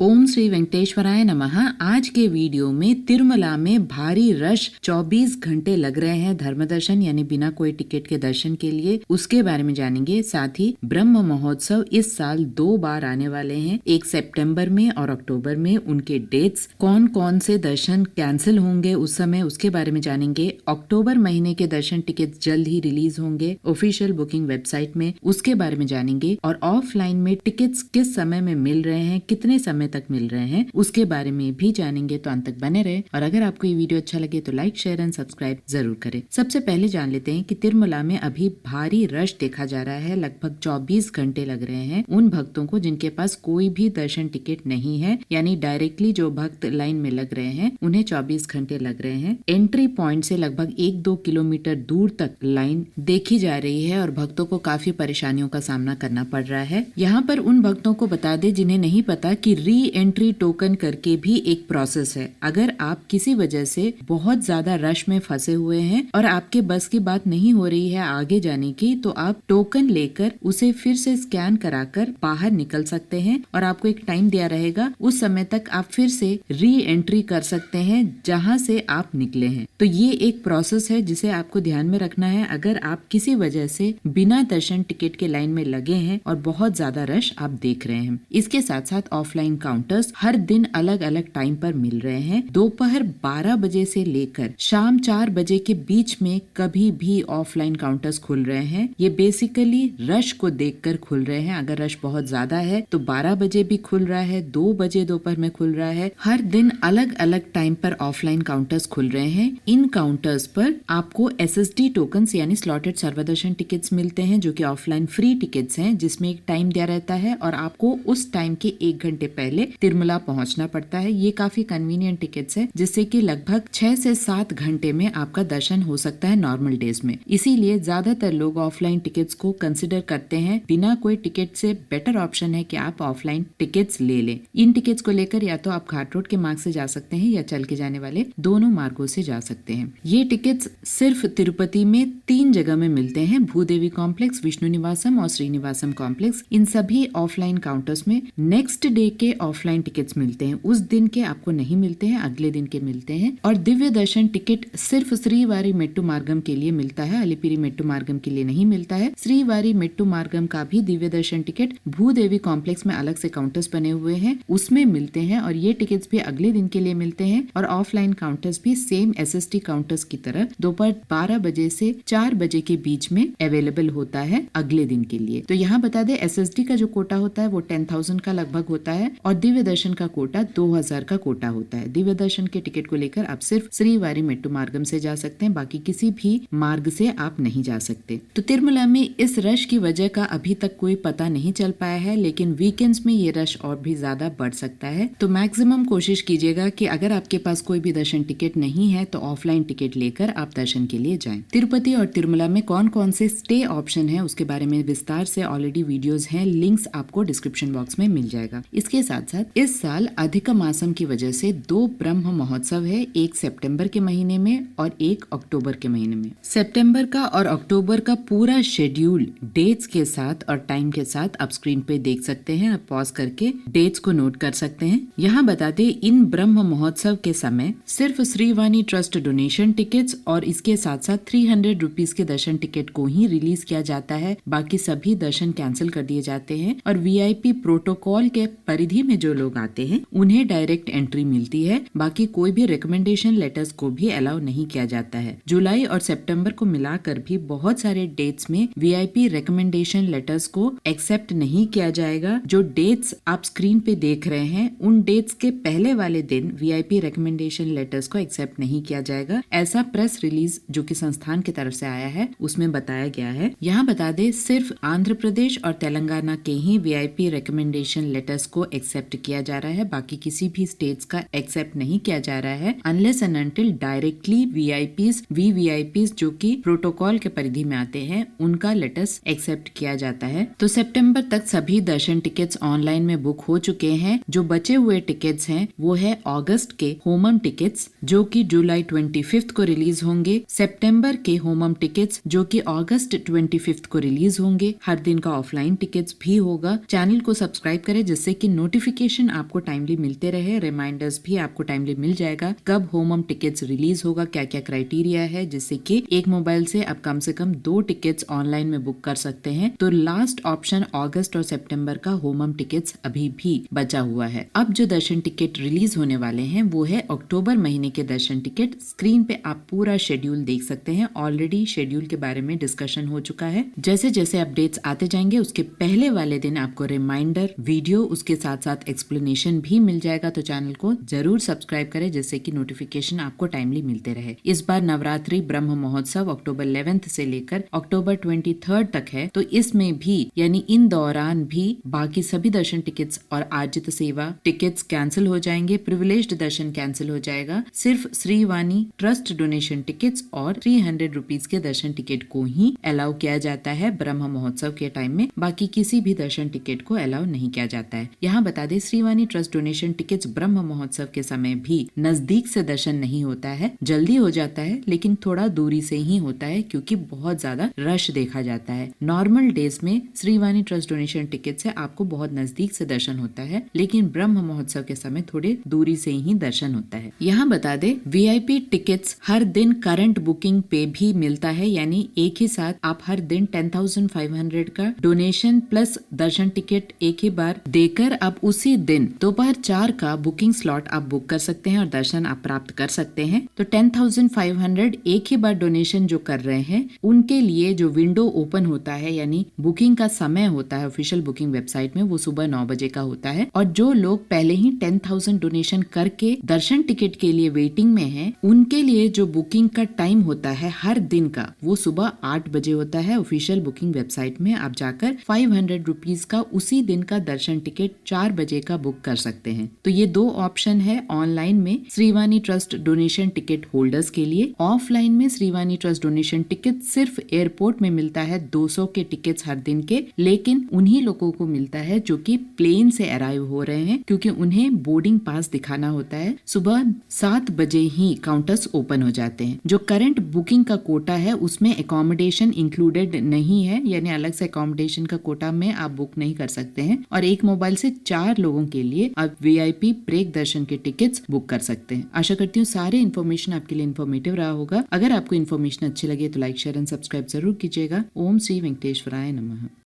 ओम श्री वेंकटेश्वराय नमः। आज के वीडियो में तिरुमला में भारी रश 24 घंटे लग रहे हैं धर्म दर्शन यानी बिना कोई टिकट के दर्शन के लिए, उसके बारे में जानेंगे। साथ ही ब्रह्म महोत्सव इस साल 2 बार आने वाले हैं, एक सितंबर में और अक्टूबर में। उनके डेट्स, कौन कौन से दर्शन कैंसिल होंगे उस समय, उसके बारे में जानेंगे। अक्टूबर महीने के दर्शन टिकट जल्द ही रिलीज होंगे ऑफिशियल बुकिंग वेबसाइट में, उसके बारे में जानेंगे। और ऑफलाइन में टिकट्स किस समय में मिल रहे हैं, कितने समय तक मिल रहे हैं, उसके बारे में भी जानेंगे। तो अंत तक बने रहे। और अगर आपको ये वीडियो अच्छा लगे तो लाइक, शेयर एंड सब्सक्राइब जरूर करें। सबसे पहले जान लेते हैं कि तिरुमला में अभी भारी रश देखा जा रहा है। लगभग 24 घंटे लग रहे हैं उन भक्तों को जिनके पास कोई भी दर्शन टिकट नहीं है, यानी डायरेक्टली जो भक्त लाइन में लग रहे हैं उन्हें 24 घंटे लग रहे हैं। एंट्री पॉइंट से लगभग 1-2 किलोमीटर दूर तक लाइन देखी जा रही है और भक्तों को काफी परेशानियों का सामना करना पड़ रहा है। यहाँ पर उन भक्तों को बता दे जिन्हें नहीं पता कि री एंट्री टोकन करके भी एक प्रोसेस है। अगर आप किसी वजह से बहुत ज्यादा रश में फंसे हुए हैं और आपके बस की बात नहीं हो रही है आगे जाने की, तो आप टोकन लेकर उसे फिर से स्कैन कराकर बाहर निकल सकते हैं और आपको एक टाइम दिया रहेगा, उस समय तक आप फिर से री एंट्री कर सकते हैं जहां से आप निकले हैं। तो ये एक प्रोसेस है जिसे आपको ध्यान में रखना है अगर आप किसी वजह से बिना दर्शन टिकट के लाइन में लगे हैं और बहुत ज्यादा रश आप देख रहे हैं। इसके साथ साथ ऑफलाइन काउंटर्स हर दिन अलग अलग टाइम पर मिल रहे हैं। दोपहर 12 बजे से लेकर शाम 4 बजे के बीच में कभी भी ऑफलाइन काउंटर्स खुल रहे हैं। ये बेसिकली रश को देखकर खुल रहे हैं। अगर रश बहुत ज्यादा है तो 12 बजे भी खुल रहा है, 2 बजे दोपहर में खुल रहा है। हर दिन अलग अलग टाइम पर ऑफलाइन काउंटर्स खुल रहे हैं। इन काउंटर्स पर आपको SSD टोकन्स यानी स्लॉटेड सर्वदर्शन टिकट्स मिलते हैं, जो कि ऑफलाइन फ्री टिकट्स हैं, जिसमें एक टाइम दिया रहता है और आपको उस टाइम के 1 घंटे पहले तिरुमला पहुंचना पड़ता है। ये काफी कन्वीनियंट टिकट्स है, जिससे कि लगभग 6 से 7 घंटे में आपका दर्शन हो सकता है नॉर्मल डेज में। इसीलिए ज्यादातर लोग ऑफलाइन टिकट्स को कंसिडर करते हैं। बिना कोई टिकट से बेटर ऑप्शन है कि आप ऑफलाइन टिकट्स ले लें। इन टिकट्स को लेकर या तो आप घाट रोड के मार्ग से जा सकते हैं या चल के जाने वाले दोनों मार्गों से जा सकते हैं। ये टिकट्स सिर्फ तिरुपति में 3 जगह में मिलते हैं, भूदेवी कॉम्प्लेक्स, विष्णु निवासम और श्रीनिवासम कॉम्प्लेक्स। इन सभी ऑफलाइन काउंटर्स में नेक्स्ट डे के ऑफलाइन टिकट्स मिलते हैं। उस दिन के आपको नहीं मिलते हैं, अगले दिन के मिलते हैं। और दिव्य दर्शन टिकट सिर्फ श्रीवारी मेट्टू मार्गम के लिए मिलता है, अलिपिरी मेट्टू मार्गम के लिए नहीं मिलता है। श्रीवारी मेट्टू मार्गम का भी दिव्य दर्शन टिकट भूदेवी कॉम्प्लेक्स में अलग से काउंटर्स बने हुए हैं, उसमें मिलते हैं और ये टिकट्स भी अगले दिन के लिए मिलते हैं। और ऑफलाइन काउंटर्स भी सेम SSD काउंटर्स की तरह दोपहर 12 बजे से 4 बजे के बीच में अवेलेबल होता है अगले दिन के लिए। तो यहाँ बता दे SSD का जो कोटा होता है वो 10,000 का लगभग होता है और दिव्य दर्शन का कोटा 2000 का कोटा होता है। दिव्य दर्शन के टिकट को लेकर आप सिर्फ श्रीवारी मेट्टू मार्गम से जा सकते हैं, बाकी किसी भी मार्ग से आप नहीं जा सकते। तो तिरुमला में इस रश की वजह का अभी तक कोई पता नहीं चल पाया है, लेकिन वीकेंड्स में ये रश और भी ज्यादा बढ़ सकता है। तो मैक्सिमम कोशिश कीजिएगा कि अगर आपके पास कोई भी दर्शन टिकट नहीं है तो ऑफलाइन टिकट लेकर आप दर्शन के लिए जाएं। तिरुपति और तिरुमला में कौन कौन से स्टे ऑप्शन है उसके बारे में विस्तार से ऑलरेडी वीडियोस हैं, लिंक्स आपको डिस्क्रिप्शन बॉक्स में मिल जाएगा। इसके साथ साथ इस साल अधिक मासम की वजह से 2 ब्रह्म महोत्सव है, एक सितंबर के महीने में और एक अक्टूबर के महीने में। सितंबर का और अक्टूबर का पूरा शेड्यूल डेट्स के साथ और टाइम के साथ आप स्क्रीन पे देख सकते हैं। आप पॉज करके डेट्स को नोट कर सकते हैं। यहाँ बताते इन ब्रह्म महोत्सव के समय सिर्फ श्रीवाणी ट्रस्ट डोनेशन टिकट्स और इसके साथ साथ 300 रुपीज के दर्शन टिकट को ही रिलीज किया जाता है। बाकी सभी दर्शन कैंसिल कर दिए जाते हैं और VIP प्रोटोकॉल के परिधि में जो लोग आते हैं उन्हें डायरेक्ट एंट्री मिलती है। बाकी कोई भी रिकमेंडेशन लेटर्स को भी अलाउ नहीं किया जाता है। जुलाई और सितंबर को मिलाकर भी बहुत सारे डेट्स में VIP रिकमेंडेशन लेटर्स को एक्सेप्ट नहीं किया जाएगा। जो डेट्स आप स्क्रीन पे देख रहे हैं उन डेट्स के पहले वाले दिन VIP रिकमेंडेशन लेटर्स को एक्सेप्ट नहीं किया जाएगा। ऐसा प्रेस रिलीज जो कि संस्थान की तरफ से आया है उसमें बताया गया है। यहाँ बता दे सिर्फ आंध्र प्रदेश और तेलंगाना के ही VIP रिकमेंडेशन लेटर्स को एक्सेप्ट किया जा रहा है, बाकी किसी भी स्टेट्स का एक्सेप्ट नहीं किया जा रहा है unless and until directly VVIPs जो कि प्रोटोकॉल के परिधि में आते हैं उनका लेटर्स एक्सेप्ट किया जाता है। तो सितंबर तक सभी दर्शन टिकट्स ऑनलाइन में बुक हो चुके हैं। जो बचे हुए टिकट्स हैं वो है अगस्त के होमम टिकट्स जो कि जुलाई 25 को रिलीज होंगे, सितंबर के होमम टिकट्स जो कि अगस्त 25 को रिलीज होंगे। हर दिन का ऑफलाइन टिकट्स भी होगा। चैनल को सब्सक्राइब करें जिससे कि नोटिफिकेशन नोटिफिकेशन आपको टाइमली मिलते रहे, रिमाइंडर्स भी आपको टाइमली मिल जाएगा कब होमम टिकट्स रिलीज होगा, क्या क्या क्राइटेरिया है, जिससे कि एक मोबाइल से आप कम से कम 2 टिकट्स ऑनलाइन में बुक कर सकते हैं। तो लास्ट ऑप्शन अगस्त और सितंबर का होमम टिकट्स अभी भी बचा हुआ है। अब जो दर्शन टिकट रिलीज होने वाले हैं वो है अक्टूबर महीने के दर्शन टिकट। स्क्रीन पे आप पूरा शेड्यूल देख सकते हैं, ऑलरेडी शेड्यूल के बारे में डिस्कशन हो चुका है। जैसे जैसे अपडेट्स आते जाएंगे उसके पहले वाले दिन आपको रिमाइंडर वीडियो, उसके साथ साथ एक्सप्लेनेशन भी मिल जाएगा। तो चैनल को जरूर सब्सक्राइब करें जिससे कि नोटिफिकेशन आपको टाइमली मिलते रहे। इस बार नवरात्रि ब्रह्म महोत्सव अक्टूबर 11 से लेकर अक्टूबर 23 तक है, तो इसमें भी यानी इन दौरान भी बाकी सभी दर्शन टिकट्स और आर्जित सेवा टिकट्स कैंसिल हो जाएंगे, प्रिविलेज्ड दर्शन कैंसिल हो जाएगा। सिर्फ श्रीवाणी ट्रस्ट डोनेशन टिकट्स और 300 रुपीज के दर्शन टिकट को ही अलाउ किया जाता है ब्रह्म महोत्सव के टाइम में, बाकी किसी भी दर्शन टिकट को अलाउ नहीं किया जाता है। यहाँ बता दें श्रीवाणी ट्रस्ट डोनेशन टिकट्स ब्रह्म महोत्सव के समय भी नजदीक से दर्शन नहीं होता है, जल्दी हो जाता है लेकिन थोड़ा दूरी से ही होता है क्योंकि बहुत ज्यादा रश देखा जाता है। नॉर्मल डेज में श्रीवाणी ट्रस्ट डोनेशन टिकट से आपको बहुत नजदीक से दर्शन होता है, लेकिन ब्रह्म महोत्सव के समय थोड़े दूरी से ही दर्शन होता है। यहाँ बता दे VIP टिकट्स हर दिन करंट बुकिंग पे भी मिलता है, यानी एक ही साथ आप हर दिन 10,500 का डोनेशन प्लस दर्शन टिकट एक ही बार देकर आप उसी दिन दोपहर 4 का बुकिंग स्लॉट आप बुक कर सकते हैं और दर्शन आप प्राप्त कर सकते हैं। तो 10,500 एक ही बार डोनेशन जो कर रहे हैं उनके लिए जो विंडो ओपन होता है यानी बुकिंग का समय होता है ऑफिशियल बुकिंग वेबसाइट में, वो सुबह 9 बजे का होता है। और जो लोग पहले ही 10,000 डोनेशन करके दर्शन टिकट के लिए वेटिंग में हैं, उनके लिए जो बुकिंग का टाइम होता है हर दिन का वो सुबह 8 बजे होता है। ऑफिशियल बुकिंग वेबसाइट में आप जाकर 500 रुपीज का उसी दिन का दर्शन टिकट 4 बजे का बुक कर सकते हैं। तो ये 2 ऑप्शन है ऑनलाइन में Srivani trust donation ticket holders के लिए। ऑफलाइन में श्रीवाणी ट्रस्ट डोनेशन टिकट सिर्फ एयरपोर्ट में मिलता है 200 के टिकट्स हर दिन के, लेकिन उन्हीं लोगों को मिलता है जो कि प्लेन से अराइव हो रहे हैं क्योंकि उन्हें बोर्डिंग पास दिखाना होता है। सुबह 7 बजे ही काउंटर्स ओपन हो जाते हैं। जो करंट बुकिंग का कोटा है उसमें अकोमोडेशन इंक्लूडेड नहीं है, यानी अलग से अकोमोडेशन का कोटा में आप बुक नहीं कर सकते हैं। और एक मोबाइल से 4 लोगों के लिए आप VIP ब्रेक दर्शन के टिकट्स बुक कर सकते हैं। आशा करती हूँ सारे इन्फॉर्मेशन आपके लिए इन्फॉर्मेटिव रहा होगा। अगर आपको इन्फॉर्मेशन अच्छी लगे तो लाइक शेयर एंड सब्सक्राइब जरूर कीजिएगा। ओम श्री वेंकटेश्वराय नमः।